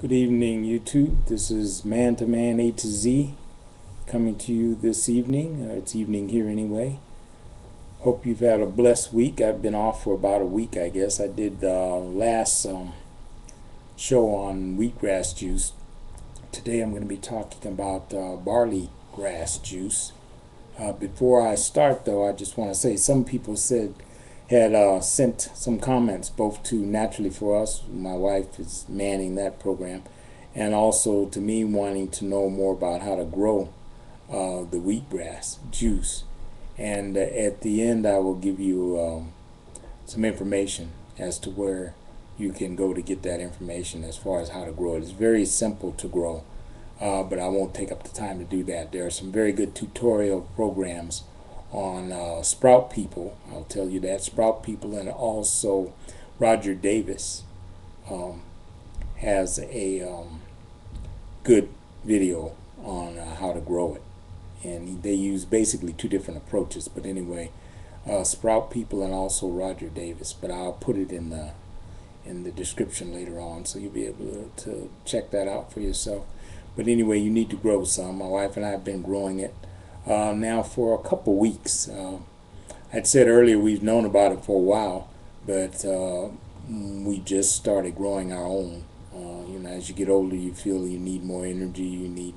Good evening, YouTube. This is Man to Man A to Z coming to you this evening. It's evening here anyway. Hope you've had a blessed week. I've been off for about a week, I guess. I did the last show on wheatgrass juice. Today I'm going to be talking about barley grass juice. Before I start, though, I just want to say some people had sent some comments both to Naturally For Us, my wife is manning that program, and also to me wanting to know more about how to grow the wheatgrass juice. And at the end I will give you some information as to where you can go to get that information as far as how to grow it. It's very simple to grow, but I won't take up the time to do that. There are some very good tutorial programs on Sprout People. I'll tell you that. Sprout People, and also Roger Davis has a good video on how to grow it. And they use basically two different approaches. But anyway, Sprout People and also Roger Davis. But I'll put it in the description later on, so you'll be able to check that out for yourself. But anyway, you need to grow some. My wife and I have been growing it now for a couple weeks. I'd said earlier we've known about it for a while, but we just started growing our own. As you get older, you feel you need more energy. You need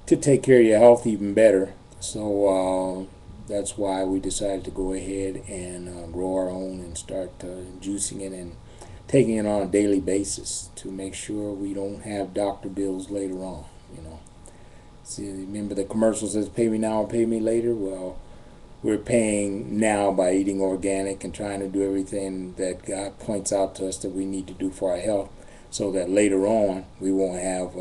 to take care of your health even better. So that's why we decided to go ahead and grow our own and start juicing it and taking it on a daily basis to make sure we don't have doctor bills later on. See, remember the commercial says pay me now or pay me later? Well, we're paying now by eating organic and trying to do everything that God points out to us that we need to do for our health, so that later on we won't have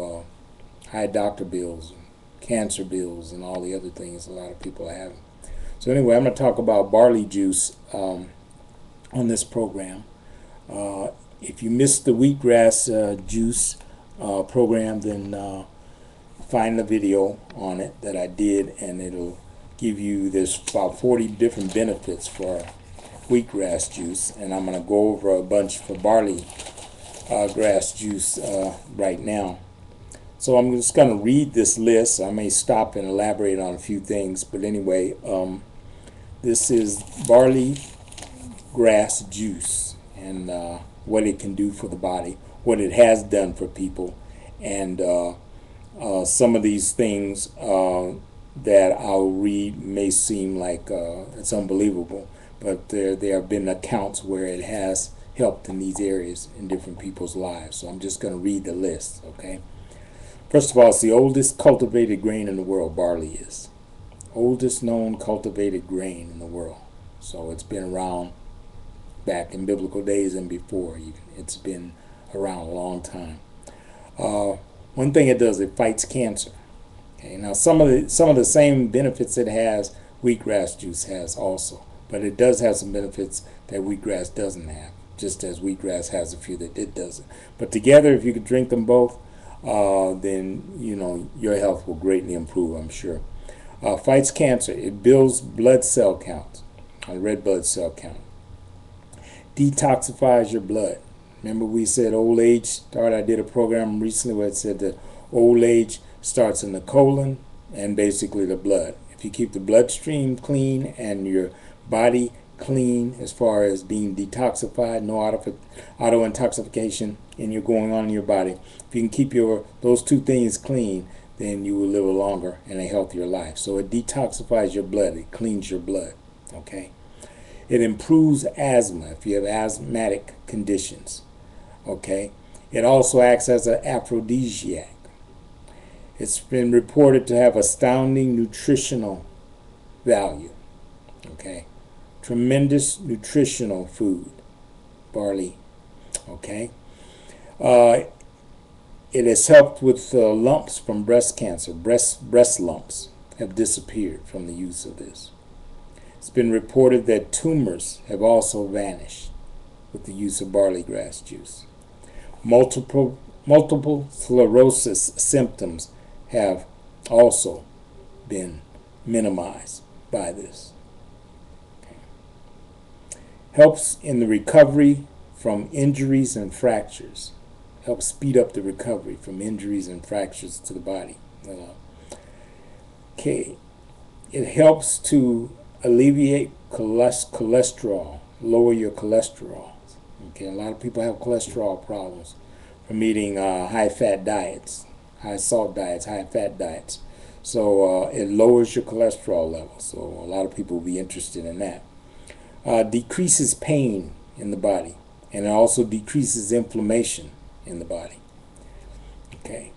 high doctor bills, cancer bills, and all the other things a lot of people are having. So anyway, I'm going to talk about barley juice on this program. If you missed the wheatgrass juice program, then find the video on it that I did, and it'll give you this about 40 different benefits for wheatgrass juice. And I'm going to go over a bunch for barley grass juice right now. So I'm just going to read this list. I may stop and elaborate on a few things, but anyway, this is barley grass juice and what it can do for the body, what it has done for people, and some of these things that I'll read may seem like it's unbelievable, but there have been accounts where it has helped in these areas in different people's lives. So I'm just going to read the list, okay? First of all, it's the oldest cultivated grain in the world. Barley is oldest known cultivated grain in the world. So it's been around back in biblical days and before even. It's been around a long time. One thing it does, it fights cancer. Okay, now some of the same benefits it has, wheatgrass juice has also, but it does have some benefits that wheatgrass doesn't have, just as wheatgrass has a few that it doesn't. But together, if you could drink them both, then your health will greatly improve, I'm sure. Fights cancer. It builds blood cell counts, red blood cell count. Detoxifies your blood. Remember we said old age start. I did a program recently where it said that old age starts in the colon and basically the blood. If you keep the bloodstream clean and your body clean as far as being detoxified, no auto intoxication and you're going on in your body, if you can keep those two things clean, then you will live a longer and a healthier life. So it detoxifies your blood. It cleans your blood. Okay. It improves asthma if you have asthmatic conditions. Okay. It also acts as an aphrodisiac. It's been reported to have astounding nutritional value. Okay. Tremendous nutritional food. Barley. Okay. It has helped with lumps from breast cancer. Breast lumps have disappeared from the use of this. It's been reported that tumors have also vanished with the use of barley grass juice. Multiple sclerosis symptoms have also been minimized by this. Okay. Helps in the recovery from injuries and fractures. helps speed up the recovery from injuries and fractures to the body. Okay, it helps to alleviate cholesterol, lower your cholesterol. Okay, a lot of people have cholesterol problems from eating high-fat diets, high-salt diets, high-fat diets. So it lowers your cholesterol levels. So a lot of people will be interested in that. Decreases pain in the body, and it also decreases inflammation in the body. Okay,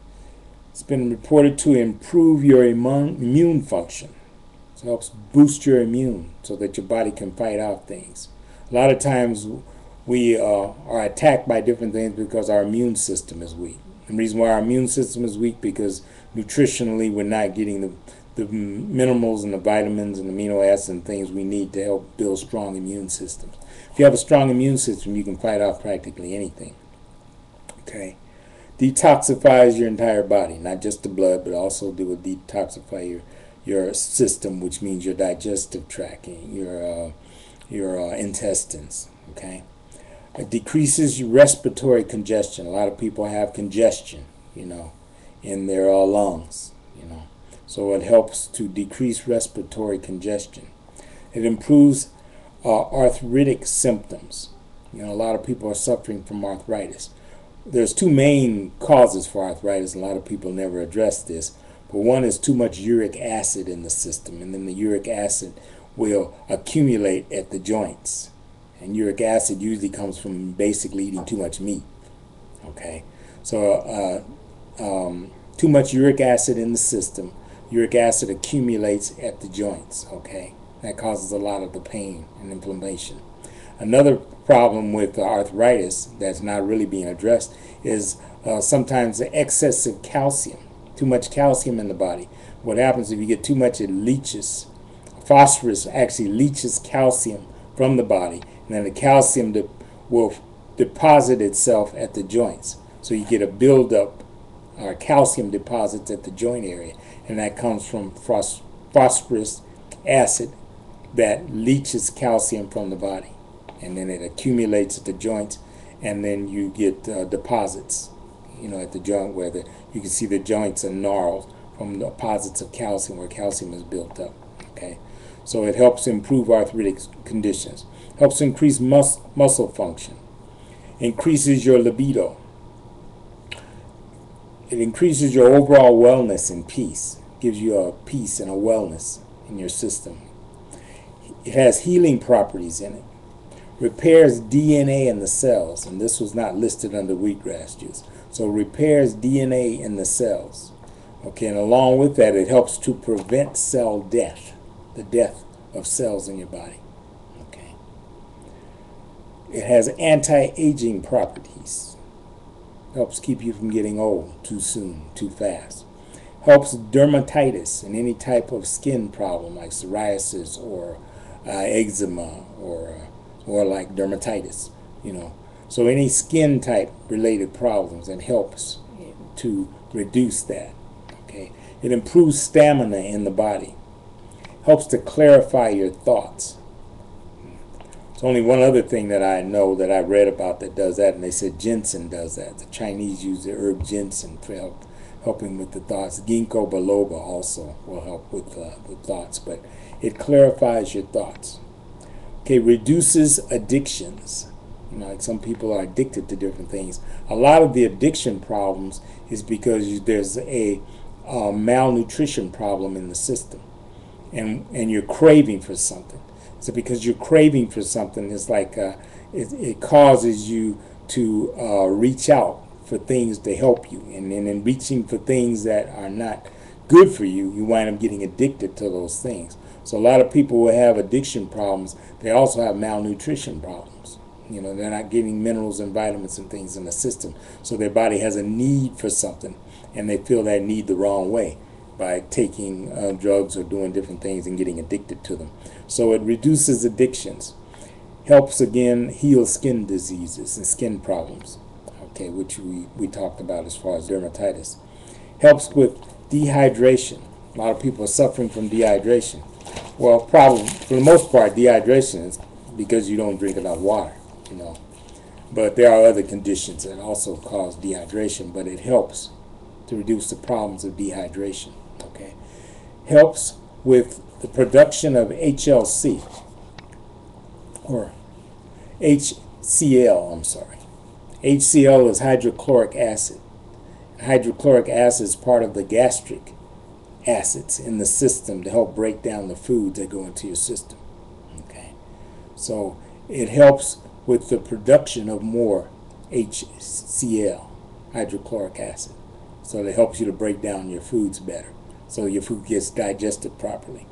it's been reported to improve your immune function. So it helps boost your immune so that your body can fight out things. A lot of times we are attacked by different things because our immune system is weak. The reason why our immune system is weak because nutritionally we're not getting the minerals and the vitamins and amino acids and things we need to help build strong immune systems. If you have a strong immune system, you can fight off practically anything. Okay, detoxifies your entire body, not just the blood, but also do a detoxify your system, which means your digestive tract, your intestines. Okay. It decreases your respiratory congestion. A lot of people have congestion, in their lungs, So it helps to decrease respiratory congestion. It improves arthritic symptoms. A lot of people are suffering from arthritis. There's two main causes for arthritis. A lot of people never address this. But one is too much uric acid in the system, and then the uric acid will accumulate at the joints. And uric acid usually comes from basically eating too much meat. Okay, so too much uric acid in the system. Uric acid accumulates at the joints. Okay, that causes a lot of the pain and inflammation. Another problem with arthritis that's not really being addressed is sometimes the excessive calcium. Too much calcium in the body. What happens if you get too much? It leaches. Phosphorus actually leaches calcium from the body, and then the calcium will deposit itself at the joints. So you get a buildup or calcium deposits at the joint area, and that comes from phosphorus acid that leaches calcium from the body, and then it accumulates at the joints, and then you get deposits, at the joint where you can see the joints are gnarled from the deposits of calcium where calcium is built up. Okay, so it helps improve arthritic conditions. Helps increase muscle function. Increases your libido. It increases your overall wellness and peace. Gives you a peace and a wellness in your system. It has healing properties in it. Repairs DNA in the cells, and this was not listed under wheatgrass juice. So repairs DNA in the cells. Okay, and along with that, it helps to prevent cell death, the death of cells in your body. Okay. It has anti-aging properties. Helps keep you from getting old too soon, too fast. Helps dermatitis and any type of skin problem like psoriasis or eczema or like dermatitis, So any skin type related problems, it helps to reduce that. Okay. It improves stamina in the body. Helps to clarify your thoughts. There's only one other thing that I know that I read about that does that, and they said ginseng does that. The Chinese use the herb ginseng for helping with the thoughts. Ginkgo biloba also will help with the thoughts, but it clarifies your thoughts. Okay, reduces addictions. Like some people are addicted to different things. A lot of the addiction problems is because there's a malnutrition problem in the system, and you're craving for something. So because you're craving for something, it's like it causes you to reach out for things to help you, and then in reaching for things that are not good for you, you wind up getting addicted to those things. So a lot of people who have addiction problems, they also have malnutrition problems. They're not getting minerals and vitamins and things in the system. So their body has a need for something, and they feel that need the wrong way by taking drugs or doing different things and getting addicted to them. So it reduces addictions. Helps, again, heal skin diseases and skin problems, okay, which we talked about as far as dermatitis. Helps with dehydration. A lot of people are suffering from dehydration. Well, probably for the most part, dehydration is because you don't drink enough water. But there are other conditions that also cause dehydration, but it helps to reduce the problems of dehydration. Okay, helps with the production of HLC, or HCl. I'm sorry. HCl is hydrochloric acid. Hydrochloric acid is part of the gastric acids in the system to help break down the foods that go into your system. Okay, so it helps with the production of more HCl, hydrochloric acid. So it helps you to break down your foods better, so your food gets digested properly.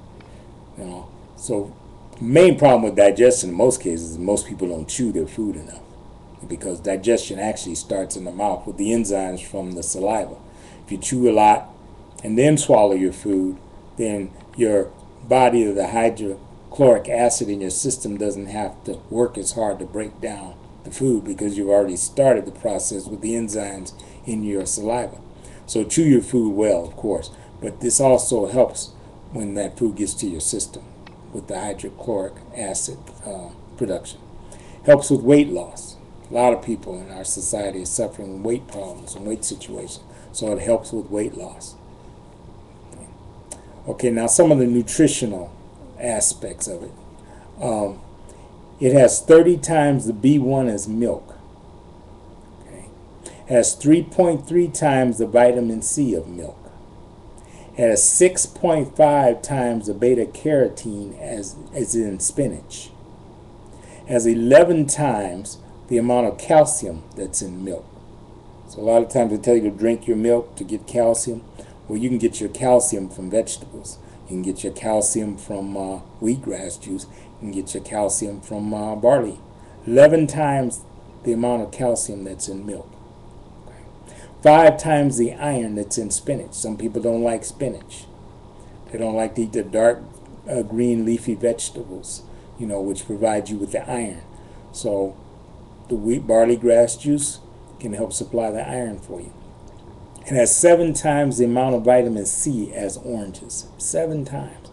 You know, so the main problem with digestion in most cases is most people don't chew their food enough, because digestion actually starts in the mouth with the enzymes from the saliva. If you chew a lot and then swallow your food, then your body, of the hydrochloric acid in your system, doesn't have to work as hard to break down the food, because you've already started the process with the enzymes in your saliva. So chew your food well, of course, but this also helps when that food gets to your system with the hydrochloric acid production. Helps with weight loss. A lot of people in our society are suffering weight problems and weight situations, so it helps with weight loss. Okay, now some of the nutritional aspects of it. It has 30 times the B1 as milk. Okay. It has 3.3 times the vitamin C of milk. It has 6.5 times the beta carotene as in spinach. It has 11 times the amount of calcium that's in milk. So a lot of times they tell you to drink your milk to get calcium. Well, you can get your calcium from vegetables. You can get your calcium from wheatgrass juice. You can get your calcium from barley. 11 times the amount of calcium that's in milk. Okay. 5 times the iron that's in spinach. Some people don't like spinach. They don't like to eat the dark green leafy vegetables, which provide you with the iron. So the wheat barley grass juice can help supply the iron for you. It has 7 times the amount of vitamin C as oranges. 7 times.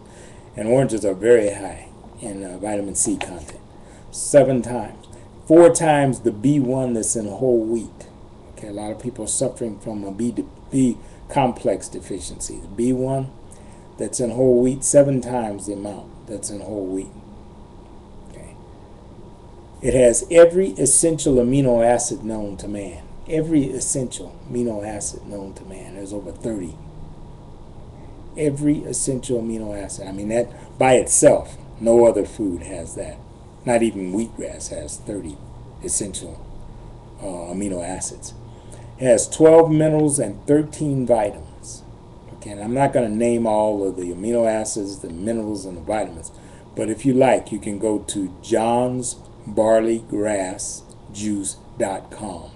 And oranges are very high in vitamin C content. 7 times. 4 times the B1 that's in whole wheat. Okay, a lot of people are suffering from a B complex deficiency. The B1 that's in whole wheat, 7 times the amount that's in whole wheat. Okay. It has every essential amino acid known to man. Every essential amino acid known to man. There's over 30. Every essential amino acid. I mean, that by itself, no other food has that. Not even wheatgrass has 30 essential amino acids. It has 12 minerals and 13 vitamins. Okay, and I'm not going to name all of the amino acids, the minerals, and the vitamins. But if you like, you can go to johnsbarleygrassjuice.com.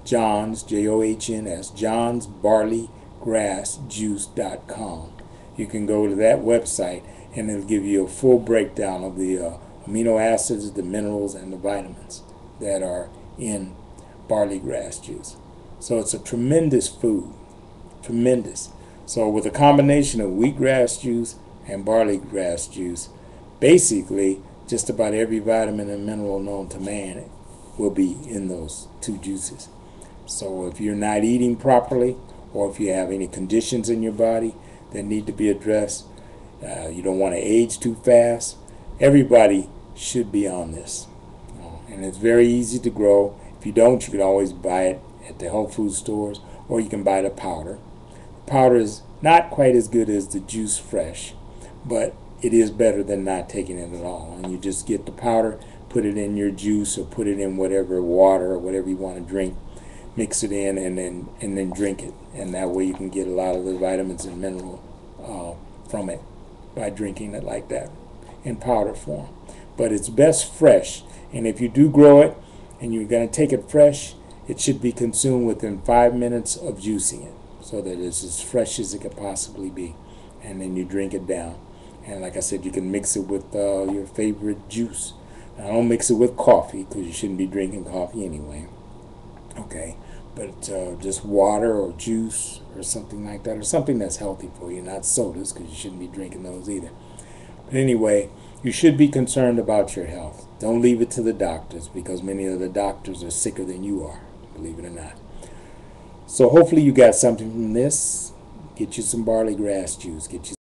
Johns, Johns, johnsbarleygrassjuice.com. You can go to that website and it'll give you a full breakdown of the amino acids, the minerals, and the vitamins that are in barley grass juice. So it's a tremendous food. Tremendous. So with a combination of wheatgrass juice and barley grass juice, basically just about every vitamin and mineral known to man will be in those 2 juices. So if you're not eating properly, or if you have any conditions in your body that need to be addressed, you don't want to age too fast, everybody should be on this. And it's very easy to grow. If you don't, you can always buy it at the health food stores, or you can buy the powder. The powder is not quite as good as the juice fresh, but it is better than not taking it at all. And you just get the powder, put it in your juice, or put it in whatever water or whatever you want to drink, mix it in, and then drink it. And that way you can get a lot of the vitamins and mineral from it by drinking it like that in powder form. But it's best fresh, and if you do grow it and you're going to take it fresh, it should be consumed within 5 minutes of juicing it, so that it's as fresh as it could possibly be. And then you drink it down. And like I said, you can mix it with your favorite juice. Now, don't mix it with coffee, because you shouldn't be drinking coffee anyway. Okay, but just water or juice or something like that, or something that's healthy for you, not sodas, because you shouldn't be drinking those either. But anyway, You should be concerned about your health. Don't leave it to the doctors, because many of the doctors are sicker than you are, believe it or not. So hopefully you got something from this. Get you some barley grass juice. Get you